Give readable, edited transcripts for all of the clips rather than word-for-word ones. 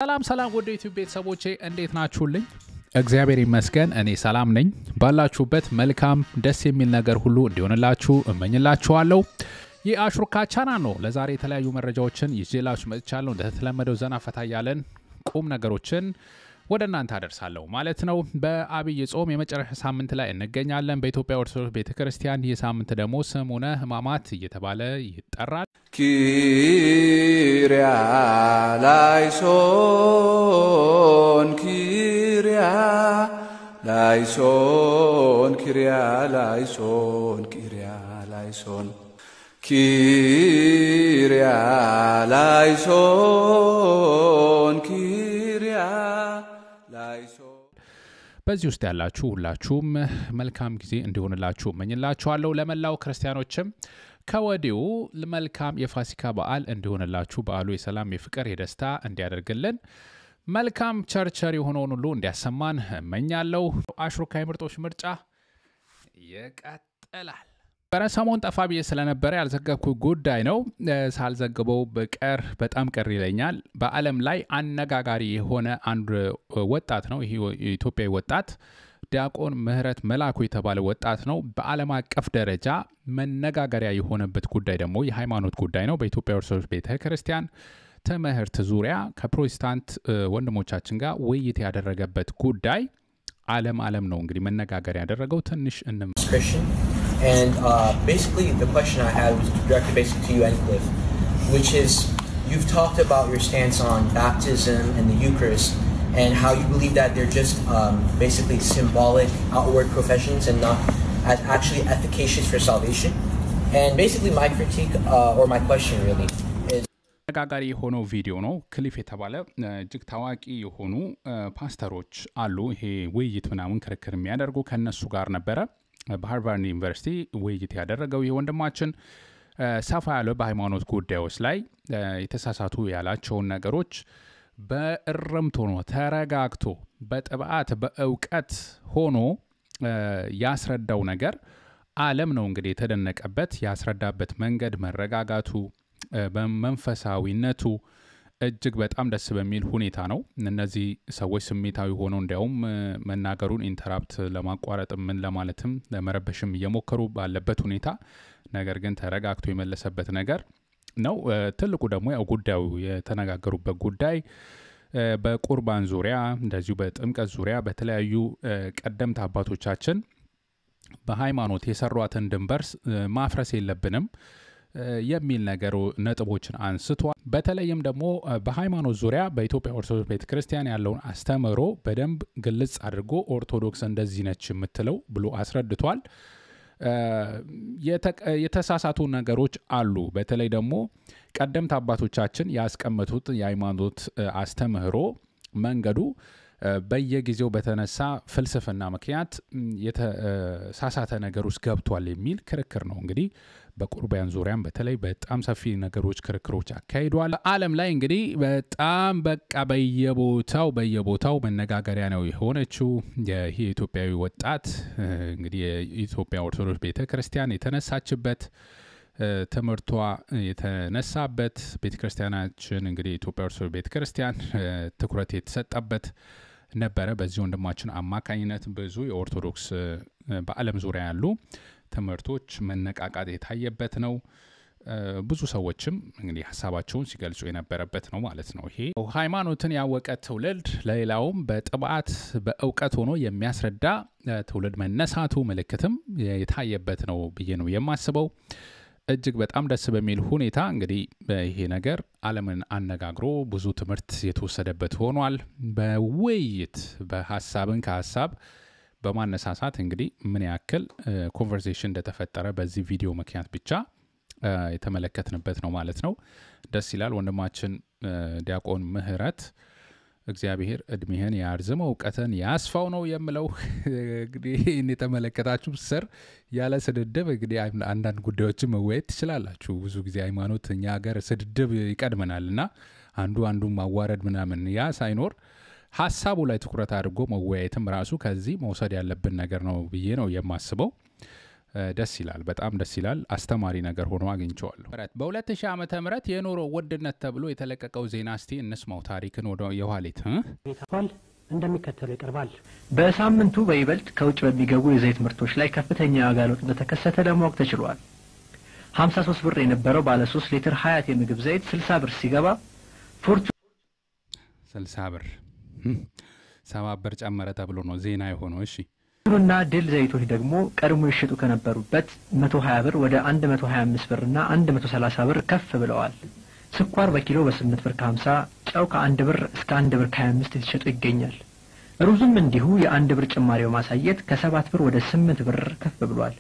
ሰላም ሰላም ወደ ዩቲዩብ ቤተሰቦቼ እንዴት ናችሁልኝ? እግዚአብሔር ይመስገን እኔ ሰላም ነኝ። ባላችሁበት መልካም ደስ የሚል ነገር ሁሉ እንዲሆንላችሁ እመኝላችኋለሁ። የአሽሩካ ቻናል ነው። ለዛሬ የተለያዩ መረጃዎችን ይዤላችሁ መጥቻለሁ። እንደተለመደው ዘና ፈታ ያለን ቁም ነገሮችን ወደ እናንተ አደርሳለሁ ማለት ነው። በአብይ ጾም የመጨረሻ ሳምንት ላይ እንገኛለን። በኢትዮጵያ ኦርቶዶክስ ቤተክርስቲያን ይህ ሳምንት ደግሞ ሰሙነ ሕማማት እየተባለ ይጠራል። ኪሪያ ላይሶን ኪሪያ ላይሶን ኪሪያ ላይሶን ኪሪያ ላይሶን ኪሪያ ላይሶን ኪሪያ ላይሶን። በዚህ ውስጥ ያላችሁ ሁላችሁም መልካም ጊዜ እንዲሆንላችሁ እመኝላችኋለሁ። ለመላው ክርስቲያኖችም ከወዲሁ መልካም የፋሲካ በዓል እንዲሆንላችሁ፣ በዓሉ የሰላም የፍቅር የደስታ እንዲያደርግልን መልካም ቸርቸር የሆነውን ሁሉ እንዲያሰማን እመኛለሁ። አሽሩካ የምርጦች ምርጫ ይቀጥላል። በረሰሞን ጠፋ ብዬ ስለነበረ ያልዘገብኩ ጉዳይ ነው። ሳልዘግበው በቀር በጣም ቀር ይለኛል። በዓለም ላይ አነጋጋሪ የሆነ አንድ ወጣት ነው። ይሄ የኢትዮጵያዊ ወጣት ዲያቆን ምህረት መላኩ የተባለ ወጣት ነው። በዓለም አቀፍ ደረጃ መነጋገሪያ የሆነበት ጉዳይ ደግሞ የሃይማኖት ጉዳይ ነው። በኢትዮጵያ ኦርቶዶክስ ቤተክርስቲያን ትምህርት ዙሪያ ከፕሮቴስታንት ወንድሞቻችን ጋር ውይይት ያደረገበት ጉዳይ ዓለም ነው እንግዲህ መነጋገሪያ ያደረገው ትንሽ And basically the question I had was directed basically to you, Encliffe, which is you've talked about your stance on baptism and the Eucharist and how you believe that they're just basically symbolic outward professions and not as actually efficacious for salvation. And basically my critique or my question really is አነጋጋሪ የሆነው ቪዲዮ ነው። ክሊፍ የተባለ እጅግ ታዋቂ የሆኑ ፓስተሮች አሉ። ይሄ ውይይት ምናምን ክርክር የሚያደርጉ ከነሱ ጋር ነበረ በሃርቫርድ ዩኒቨርሲቲ ውይይት ያደረገው። የወንድማችን ሰፋ ያለ በሃይማኖት ጉዳዮች ላይ የተሳሳቱ ያላቸውን ነገሮች በእርምት ሆኖ ተረጋግቶ በጥብዓት በእውቀት ሆኖ ያስረዳው ነገር ዓለም ነው እንግዲህ የተደነቀበት። ያስረዳበት መንገድ መረጋጋቱ በመንፈሳዊነቱ እጅግ በጣም ደስ በሚል ሁኔታ ነው። እነዚህ ሰዎች ስሜታዊ ሆነው እንዲያውም መናገሩን ኢንተራፕት ለማቋረጥ ምን ለማለትም ለመረበሽም እየሞከሩ ባለበት ሁኔታ ነገር ግን ተረጋግቶ የመለሰበት ነገር ነው። ትልቁ ደግሞ ያው ጉዳዩ የተነጋገሩበት ጉዳይ በቁርባን ዙሪያ እንደዚሁ በጥምቀት ዙሪያ በተለያዩ ቀደምት አባቶቻችን በሃይማኖት የሰሯትን ድንበር ማፍረስ የለብንም የሚል ነገር ነጥቦችን አንስቷል። በተለይም ደግሞ በሃይማኖት ዙሪያ በኢትዮጵያ ኦርቶዶክስ ቤተክርስቲያን ያለውን አስተምሮ በደንብ ግልጽ አድርጎ ኦርቶዶክስ እንደዚህ ነች የምትለው ብሎ አስረድቷል። የተሳሳቱ ነገሮች አሉ። በተለይ ደግሞ ቀደምት አባቶቻችን ያስቀመጡት የሃይማኖት አስተምህሮ መንገዱ በየጊዜው በተነሳ ፍልስፍና ምክንያት የተሳሳተ ነገር ውስጥ ገብቷል የሚል ክርክር ነው። እንግዲህ በቁርባን ዙሪያም በተለይ በጣም ሰፊ ነገሮች ክርክሮች አካሂዷል። ዓለም ላይ እንግዲህ በጣም በቃ በየቦታው መነጋገሪያ ነው የሆነችው የኢትዮጵያዊ ወጣት እንግዲህ የኢትዮጵያ ኦርቶዶክስ ቤተክርስቲያን የተነሳችበት ትምህርቷ የተነሳበት ቤተክርስቲያናችን እንግዲህ የኢትዮጵያ ኦርቶዶክስ ቤተክርስቲያን ትኩረት የተሰጠበት ነበረ። በዚህ ወንድማችን አማካኝነት ብዙ የኦርቶዶክስ በዓለም ዙሪያ ያሉ ትምህርቶች መነቃቃት የታየበት ነው። ብዙ ሰዎችም እንግዲህ ሐሳባቸውን ሲገልጹ የነበረበት ነው ማለት ነው። ይሄ ሃይማኖትን ያወቀ ትውልድ ለሌላውም በጥብዓት በእውቀት ሆኖ የሚያስረዳ ትውልድ መነሳቱ ምልክትም የታየበት ነው ብዬ ነው የማስበው። እጅግ በጣም ደስ በሚል ሁኔታ እንግዲህ ይሄ ነገር ዓለምን አነጋግሮ ብዙ ትምህርት የተወሰደበት ሆኗል። በውይይት በሐሳብን ከሐሳብ በማነሳሳት እንግዲህ ምን ያክል ኮንቨርሴሽን እንደተፈጠረ በዚህ ቪዲዮ ምክንያት ብቻ የተመለከትንበት ነው ማለት ነው። ደስ ይላል። ወንድማችን ዲያቆን ምህረት እግዚአብሔር እድሜህን ያርዝመው ዕውቀትን ያስፋው ነው የምለው። እንግዲህ የተመለከታችሁ ስር ያለ ስድድብ እንግዲህ አንዳንድ ጉዳዮችን መወያየት ትችላላችሁ። ብዙ ጊዜ ሃይማኖት እኛ ሀገር ስድድብ ይቀድመናልና አንዱ ማዋረድ ምናምን ያ ሳይኖር ሐሳቡ ላይ ትኩረት አድርጎ መወያየትም ራሱ ከዚህ መውሰድ ያለብን ነገር ነው ብዬ ነው የማስበው። ደስ ይላል በጣም ደስ ይላል አስተማሪ ነገር ሆኖ አግኝቼዋለሁ በ2000 ዓመተ ምህረት የኑሮ ውድነት ተብሎ የተለቀቀው ዜና እስቲ እንስማው ታሪክን ወደ የኋሊት እንደሚከተለው ይቀርባል በሳምንቱ በይበልጥ ከውጭ በሚገቡ የዘይት ምርቶች ላይ ከፍተኛ ዋጋ ለውጥ እንደተከሰተ ለማወቅ ተችሏል 53 ብር የነበረው ባለ 3 ሊትር ሀያት የምግብ ዘይት 60 ብር ሲገባ ፎርቹን 60 ብር 7 ብር ጨመረ ተብሎ ነው ዜና የሆነው እሺ እና ድል ዘይቶች ደግሞ ቀድሞ ይሽጡ ከነበሩበት 120 ብር ወደ 125 ብር እና 130 ብር ከፍ ብለዋል ስኳር በኪሎ በ8 ብር ከ50 ጨው ከ1 ብር እስከ 1 ብር ከ25 የተሸጡ ይገኛል ሩዝም እንዲሁ የ1 ብር ጭማሪው ማሳየት ከ7 ብር ወደ 8 ብር ከፍ ብሏል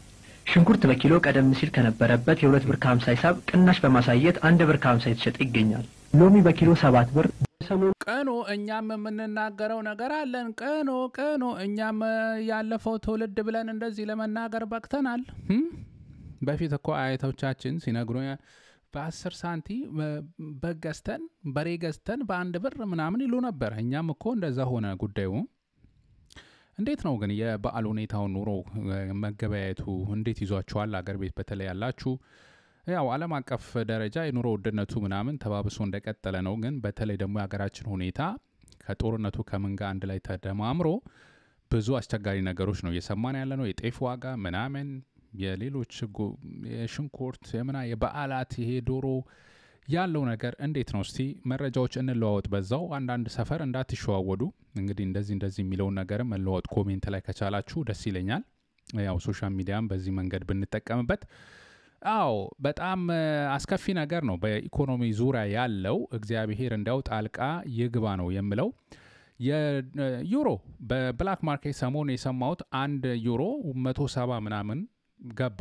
ሽንኩርት በኪሎ ቀደም ሲል ከነበረበት የ2 ብር ከ50 ሂሳብ ቅናሽ በማሳየት 1 ብር ከ50 የተሸጠ ይገኛል ሎሚ በኪሎ 7 ብር ቀኖ እኛም የምንናገረው ነገር አለን ቀኖ እኛም ያለፈው ትውልድ ብለን እንደዚህ ለመናገር በቅተናል በፊት እኮ አያቶቻችን ሲነግሩ በ10 ሳንቲ በገስተን በሬ ገስተን በ1 ብር ምናምን ይሉ ነበር እኛም እኮ እንደዛ ሆነ ጉዳዩ እንዴት ነው ግን የበዓል ሁኔታው ኑሮ መገበያየቱ እንዴት ይዟችኋል አገር ቤት በተለይ ያላችሁ ያው ዓለም አቀፍ ደረጃ የኑሮ ውድነቱ ምናምን ተባብሶ እንደቀጠለ ነው ግን በተለይ ደግሞ የሀገራችን ሁኔታ ከጦርነቱ ከመንጋ አንድ ላይ ተደማምሮ ብዙ አስቸጋሪ ነገሮች ነው እየሰማን ያለ ነው የጤፍ ዋጋ ምናምን የሌሎች የሽንኩርት የበዓላት ይሄ ዶሮ ያለው ነገር እንዴት ነው እስቲ መረጃዎች እንለዋወጥ በዛው አንዳንድ ሰፈር እንዳትሸዋወዱ እንግዲህ እንደዚህ የሚለው ነገር መለዋወጥ ኮሜንት ላይ ከቻላችሁ ደስ ይለኛል ያው ሶሻል ሚዲያም በዚህ መንገድ ብንጠቀምበት አዎ በጣም አስከፊ ነገር ነው በኢኮኖሚ ዙሪያ ያለው እግዚአብሔር እንዳው ጣልቃ ይግባ ነው የምለው የዩሮ በብላክ ማርኬት ሰሞን የሰማሁት 1 ዩሮ 170 ምናምን ገባ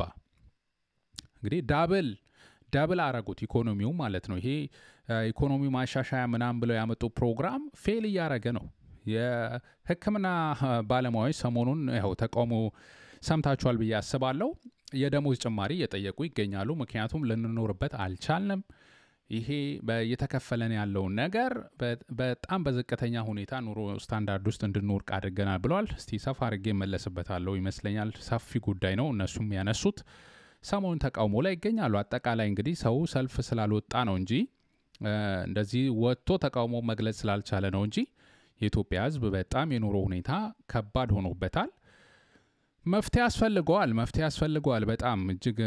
እንግዲህ ዳብል አረጉት ኢኮኖሚው ማለት ነው ይሄ ኢኮኖሚ ማሻሻያ ምናምን ብለው ያመጡ ፕሮግራም ፌል ያረገ ነው የህክምና ባለሙያዎች ሰሞኑን ያው ተቃውሞ ሰምታችኋል ብዬ አስባለሁ የደሞዝ ጭማሪ እየጠየቁ ይገኛሉ ምክንያቱም ልንኖርበት አልቻልንም ይሄ እየተከፈለን ያለው ነገር በጣም በዝቅተኛ ሁኔታ ኑሮ ስታንዳርድ ውስጥ እንድንወርቅ አድርገናል ብለዋል እስቲ ሰፋ አድርጌ መለስበታለሁ ይመስለኛል ሰፊ ጉዳይ ነው እነሱም ያነሱት ሰሞኑን ተቃውሞ ላይ ይገኛሉ አጠቃላይ እንግዲህ ሰው ሰልፍ ስላልወጣ ነው እንጂ እንደዚህ ወጥቶ ተቃውሞ መግለጽ ስላልቻለ ነው እንጂ የኢትዮጵያ ህዝብ በጣም የኑሮ ሁኔታ ከባድ ሆኖበታል መፍትሄ ያስፈልገዋል በጣም እጅግ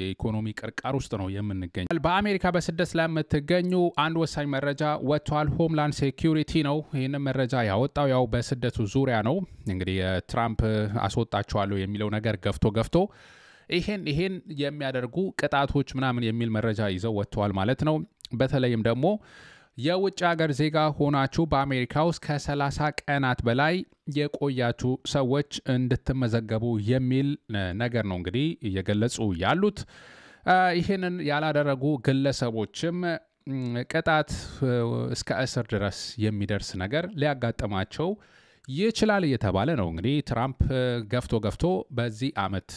የኢኮኖሚ ቅርቃር ውስጥ ነው የምንገኘው በአሜሪካ በስደት ላይ የምትገኙ አንድ ወሳኝ መረጃ ወጥቷል ሆምላንድ ሴኩሪቲ ነው ይሄን መረጃ ያወጣው ያው በስደቱ ዙሪያ ነው እንግዲህ ትራምፕ አስወጣቸዋለሁ የሚለው ነገር ገፍቶ ይሄን የሚያደርጉ ቅጣቶች ምናምን የሚል መረጃ ይዘው ወጥቷል ማለት ነው በተለይም ደግሞ የውጭ ሀገር ዜጋ ሆናችሁ በአሜሪካ ውስጥ ከ30 ቀናት በላይ የቆያችሁ ሰዎች እንድትመዘገቡ የሚል ነገር ነው እንግዲህ እየገለጹ ያሉት ይሄንን ያላደረጉ ግለሰቦችም ቅጣት እስከ እስር ድረስ የሚደርስ ነገር ሊያጋጥማቸው ይችላል እየተባለ ነው እንግዲህ ትራምፕ ገፍቶ በዚህ አመት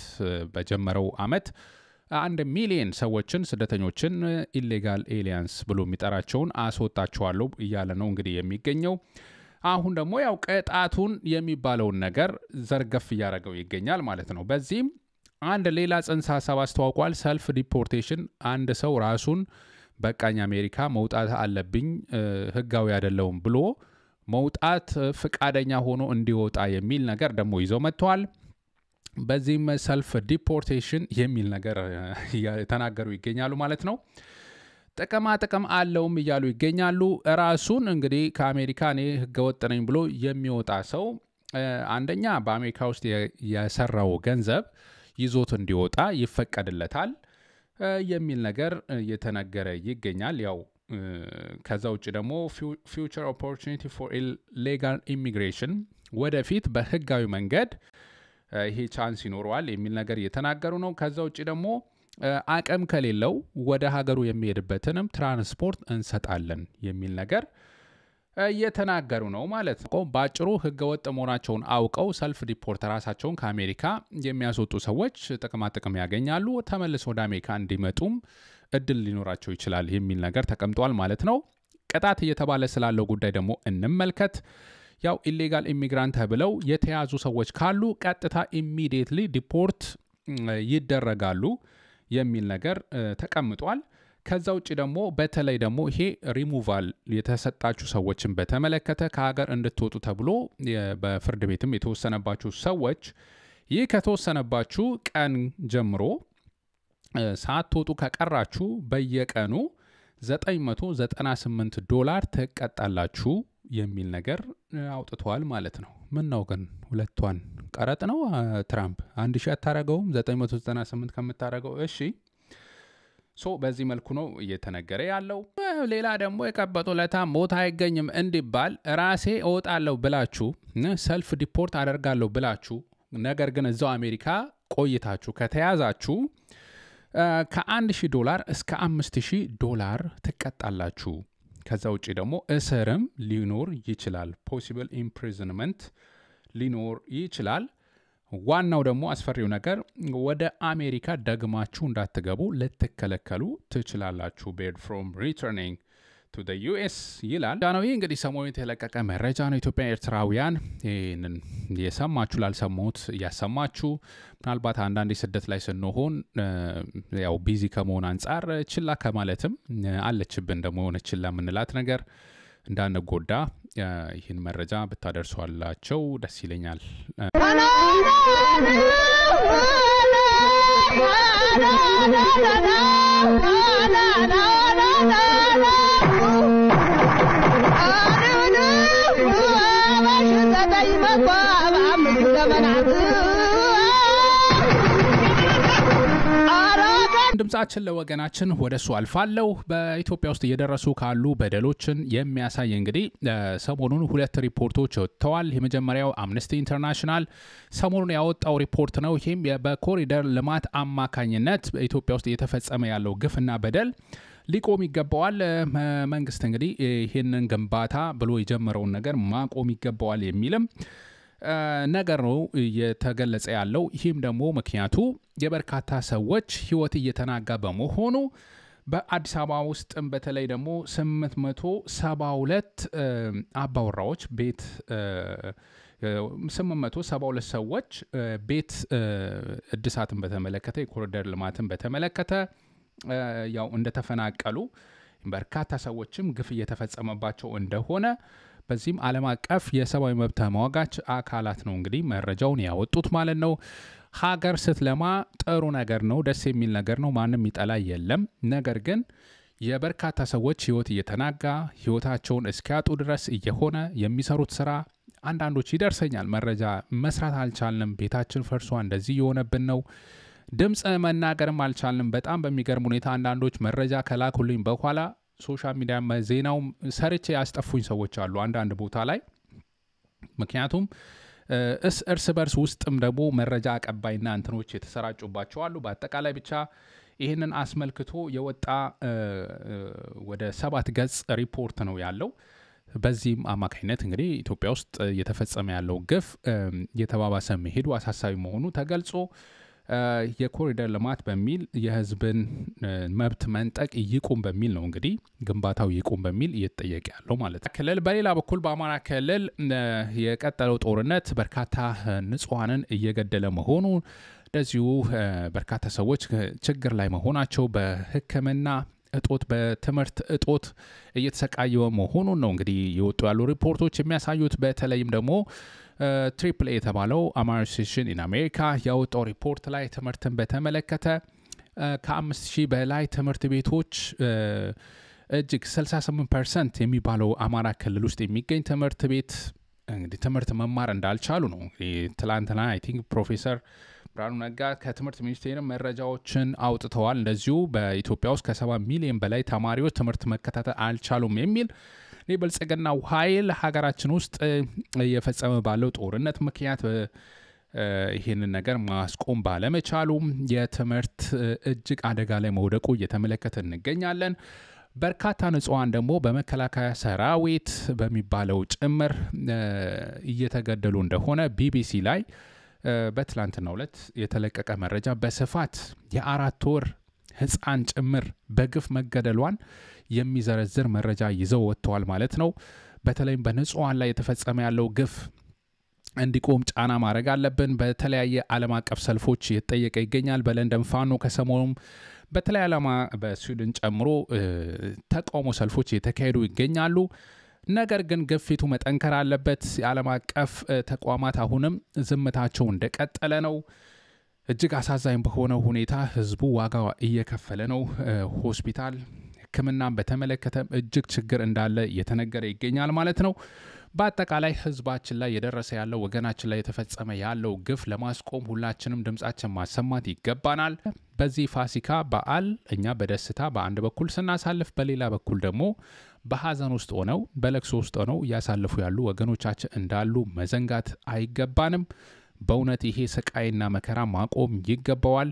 በጀመረው አመት 1 ሚሊዮን ሰዎችን ስደተኞችን ኢሌጋል ኤሊያንስ ብሎ የሚጠራቸውን አስወጣቸዋለሁ እያለ ነው እንግዲህ የሚገኘው አሁን ደግሞ ያው ቅጣቱን የሚባለውን ነገር ዘርገፍ እያደረገው ይገኛል ማለት ነው በዚህም አንድ ሌላ ጽንሰ ሐሳብ አስተዋውቋል ሰልፍ ዲፖርቴሽን አንድ ሰው ራሱን በቃኝ አሜሪካ መውጣት አለብኝ ህጋዊ አይደለም ብሎ መውጣት ፍቃደኛ ሆኖ እንዲወጣ የሚል ነገር ደግሞ ይዘው መጥተዋል በዚህም ሰልፍ ዲፖርቴሽን የሚል ነገር ተናገሩ ይገኛሉ ማለት ነው ጥቅም አለውም እያሉ ይገኛሉ ራሱን እንግዲህ ከአሜሪካ እኔ ህገወጥ ነኝ ብሎ የሚወጣ ሰው አንደኛ በአሜሪካ ውስጥ የሰራው ገንዘብ ይዞት እንዲወጣ ይፈቀድለታል የሚል ነገር እየተነገረ ይገኛል ያው ከዛ ውጭ ደግሞ future opportunity for illegal immigration ወደፊት በህጋዊ መንገድ ይሄ ቻንስ ይኖረዋል የሚል ነገር እየተናገሩ ነው ከዛ ውጭ ደግሞ አቅም ከሌለው ወደ ሀገሩ የሚሄድበትንም ትራንስፖርት እንሰጣለን የሚል ነገር እየተናገሩ ነው ማለት ነው ባጭሩ ህገወጥ መሆናቸውን አውቀው ሰልፍ ዲፖርት ራሳቸውን ከአሜሪካ የሚያስወጡ ሰዎች ጥቅም ያገኛሉ ተመልሶ ወደ አሜሪካ እንዲመጡም እድል ሊኖራቸው ይችላል የሚል ነገር ተቀምጧል ማለት ነው ቅጣት እየተባለ ስላለው ጉዳይ ደግሞ እንመልከት ያው ኢሌጋል ኢሚግራንት ተብለው የተያዙ ሰዎች ካሉ ቀጥታ ኢሚዲየትሊ ዲፖርት ይደረጋሉ የሚል ነገር ተቀምጧል። ከዛ ውጪ ደግሞ በተለይ ደግሞ ይሄ ሪሙቫል የተሰጣችሁ ሰዎችን በተመለከተ ከሀገር እንድትወጡ ተብሎ በፍርድ ቤትም የተወሰነባችሁ ሰዎች ይህ ከተወሰነባችሁ ቀን ጀምሮ ሳትወጡ ከቀራችሁ በየቀኑ $998 ትቀጣላችሁ የሚል ነገር አውጥቷል ማለት ነው። ምን ነው ግን ሁለቷን ቀረጥ ነው ትራምፕ 1000 አታረገውም 998 ከምታረገው እሺ በዚህ መልኩ ነው እየተነገረ ያለው። ሌላ ደግሞ የቀበጡ ለታ ሞት አይገኝም እንዲባል ራሴ እወጣለሁ ብላችሁ ሰልፍ ዲፖርት አደርጋለሁ ብላችሁ ነገር ግን እዛው አሜሪካ ቆይታችሁ ከተያዛችሁ $1,000 እስከ $5,000 ትቀጣላችሁ። ከዛ ውጪ ደግሞ እስርም ሊኖር ይችላል። ፖሲብል ኢምፕሪዝንመንት ሊኖር ይችላል። ዋናው ደግሞ አስፈሪው ነገር ወደ አሜሪካ ደግማችሁ እንዳትገቡ ልትከለከሉ ትችላላችሁ። ቤርድ ፍሮም ሪተርኒንግ ቱ ዘ ዩኤስ ይላል። ዳናዊ እንግዲህ ሰሞኑን የተለቀቀ መረጃ ነው። ኢትዮጵያ ኤርትራውያን ይህንን የሰማችሁ ላልሰሙት እያሰማችሁ ምናልባት አንዳንድ ስደት ላይ ስንሆን ያው ቢዚ ከመሆን አንጻር ችላ ከማለትም አለችብን ደግሞ የሆነ ችላ የምንላት ነገር እንዳንጎዳ ይህን መረጃ ብታደርሷላቸው ደስ ይለኛል። ድምጻችን ለወገናችን ወደሱ አልፋለሁ። በኢትዮጵያ ውስጥ እየደረሱ ካሉ በደሎችን የሚያሳይ እንግዲህ ሰሞኑን 2 ሪፖርቶች ወጥተዋል። የመጀመሪያው አምነስቲ ኢንተርናሽናል ሰሞኑን ያወጣው ሪፖርት ነው። ይህም በኮሪደር ልማት አማካኝነት በኢትዮጵያ ውስጥ እየተፈጸመ ያለው ግፍና በደል ሊቆም ይገባዋል። መንግስት እንግዲህ ይህንን ግንባታ ብሎ የጀመረውን ነገር ማቆም ይገባዋል የሚልም ነገር ነው የተገለጸ ያለው። ይህም ደግሞ ምክንያቱ የበርካታ ሰዎች ህይወት እየተናጋ በመሆኑ በአዲስ አበባ ውስጥም በተለይ ደግሞ 872 አባወራዎች ቤት 872 ሰዎች ቤት እድሳትን በተመለከተ የኮሪደር ልማትን በተመለከተ ያው እንደተፈናቀሉ በርካታ ሰዎችም ግፍ እየተፈጸመባቸው እንደሆነ በዚህም ዓለም አቀፍ የሰብአዊ መብት ተሟጋች አካላት ነው እንግዲህ መረጃውን ያወጡት ማለት ነው። ሀገር ስትለማ ጥሩ ነገር ነው፣ ደስ የሚል ነገር ነው፣ ማንም ይጠላ የለም። ነገር ግን የበርካታ ሰዎች ህይወት እየተናጋ ህይወታቸውን እስኪያጡ ድረስ እየሆነ የሚሰሩት ስራ አንዳንዶች ይደርሰኛል መረጃ መስራት አልቻልንም፣ ቤታችን ፈርሷ እንደዚህ የሆነብን ነው፣ ድምጽ መናገርም አልቻልንም። በጣም በሚገርም ሁኔታ አንዳንዶች መረጃ ከላኩልኝ በኋላ ሶሻል ሚዲያ ዜናው ሰርቼ ያስጠፉኝ ሰዎች አሉ አንዳንድ ቦታ ላይ። ምክንያቱም እርስ በርስ ውስጥም ደግሞ መረጃ አቀባይና እንትኖች የተሰራጩባቸው አሉ። በአጠቃላይ ብቻ ይህንን አስመልክቶ የወጣ ወደ 7 ገጽ ሪፖርት ነው ያለው። በዚህም አማካኝነት እንግዲህ ኢትዮጵያ ውስጥ እየተፈጸመ ያለው ግፍ እየተባባሰ መሄዱ አሳሳቢ መሆኑ ተገልጾ የኮሪደር ልማት በሚል የህዝብን መብት መንጠቅ ይቁም በሚል ነው እንግዲህ ግንባታው ይቁም በሚል እየተጠየቀ ያለው ማለት ነው። ክልል በሌላ በኩል በአማራ ክልል የቀጠለው ጦርነት በርካታ ንጹሃንን እየገደለ መሆኑ እንደዚሁ በርካታ ሰዎች ችግር ላይ መሆናቸው በሕክምና እጦት በትምህርት እጦት እየተሰቃየ መሆኑን ነው እንግዲህ የወጡ ያሉ ሪፖርቶች የሚያሳዩት። በተለይም ደግሞ ትሪፕል ኤ የተባለው አማርሲሽን ኢን አሜሪካ ያወጣው ሪፖርት ላይ ትምህርትን በተመለከተ ከ5000 በላይ ትምህርት ቤቶች እጅግ 68% የሚባለው አማራ ክልል ውስጥ የሚገኝ ትምህርት ቤት እንግዲህ ትምህርት መማር እንዳልቻሉ ነው። ትላንትና አይ ቲንክ ፕሮፌሰር ብርሃኑ ነጋ ከትምህርት ሚኒስቴር መረጃዎችን አውጥተዋል። እንደዚሁ በኢትዮጵያ ውስጥ ከ7 ሚሊዮን በላይ ተማሪዎች ትምህርት መከታተል አልቻሉም የሚል የብልጽግናው ኃይል ሀገራችን ውስጥ እየፈጸመ ባለው ጦርነት ምክንያት ይህንን ነገር ማስቆም ባለመቻሉ የትምህርት እጅግ አደጋ ላይ መውደቁ እየተመለከተ እንገኛለን። በርካታ ንጹሃን ደግሞ በመከላከያ ሰራዊት በሚባለው ጭምር እየተገደሉ እንደሆነ ቢቢሲ ላይ በትላንትናው ዕለት የተለቀቀ መረጃ በስፋት የ4 ወር ህፃን ጭምር በግፍ መገደሏን የሚዘረዝር መረጃ ይዘው ወጥተዋል ማለት ነው። በተለይም በንጹሃን ላይ የተፈጸመ ያለው ግፍ እንዲቆም ጫና ማድረግ አለብን። በተለያየ ዓለም አቀፍ ሰልፎች እየተጠየቀ ይገኛል። በለንደን ፋኖ ከሰሞኑም በተለያየ ዓላማ በስዊድን ጨምሮ ተቃውሞ ሰልፎች እየተካሄዱ ይገኛሉ። ነገር ግን ግፊቱ መጠንከር አለበት። የዓለም አቀፍ ተቋማት አሁንም ዝምታቸው እንደቀጠለ ነው። እጅግ አሳዛኝ በሆነ ሁኔታ ህዝቡ ዋጋ እየከፈለ ነው። ሆስፒታል ሕክምናን በተመለከተ እጅግ ችግር እንዳለ እየተነገረ ይገኛል ማለት ነው። በአጠቃላይ ህዝባችን ላይ የደረሰ ያለው ወገናችን ላይ የተፈጸመ ያለው ግፍ ለማስቆም ሁላችንም ድምጻችን ማሰማት ይገባናል። በዚህ ፋሲካ በዓል እኛ በደስታ በአንድ በኩል ስናሳልፍ፣ በሌላ በኩል ደግሞ በሐዘን ውስጥ ሆነው በለቅሶ ውስጥ ሆነው እያሳለፉ ያሉ ወገኖቻችን እንዳሉ መዘንጋት አይገባንም። በእውነት ይሄ ስቃይና መከራ ማቆም ይገባዋል።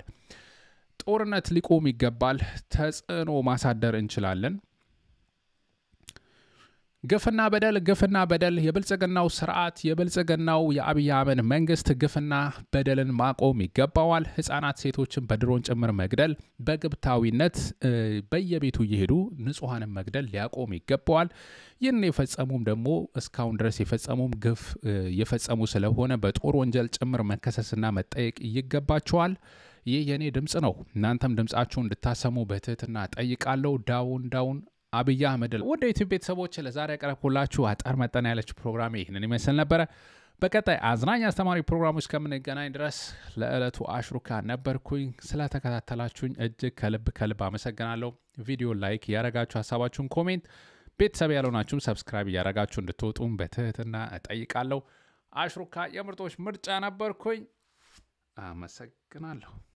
ጦርነት ሊቆም ይገባል። ተጽዕኖ ማሳደር እንችላለን። ግፍና በደል የብልጽግናው ስርዓት የብልጽግናው የአብይ አህመድ መንግስት ግፍና በደልን ማቆም ይገባዋል። ህፃናት ሴቶችን በድሮን ጭምር መግደል፣ በግብታዊነት በየቤቱ እየሄዱ ንጹሃንን መግደል ሊያቆም ይገባዋል። ይህን የፈጸሙም ደግሞ እስካሁን ድረስ የፈጸሙም ግፍ የፈጸሙ ስለሆነ በጦር ወንጀል ጭምር መከሰስና መጠየቅ ይገባቸዋል። ይህ የኔ ድምጽ ነው። እናንተም ድምጻችሁን እንድታሰሙ በትህትና ጠይቃለሁ። ዳውን አብይ አህመድ ወደ ዩቲዩብ ቤተሰቦች ለዛሬ ያቀረብኩላችሁ አጠር መጠን ያለች ፕሮግራም ይህንን ይመስል ነበረ። በቀጣይ አዝናኝ አስተማሪ ፕሮግራሞች እስከምንገናኝ ድረስ ለዕለቱ አሽሩካ ነበርኩኝ። ስለተከታተላችሁኝ እጅግ ከልብ አመሰግናለሁ። ቪዲዮ ላይክ ያረጋችሁ፣ ሀሳባችሁን ኮሜንት፣ ቤተሰብ ያልሆናችሁ ሰብስክራይብ ያረጋችሁ እንድትወጡም በትህትና እጠይቃለሁ። አሽሩካ የምርጦች ምርጫ ነበርኩኝ። አመሰግናለሁ።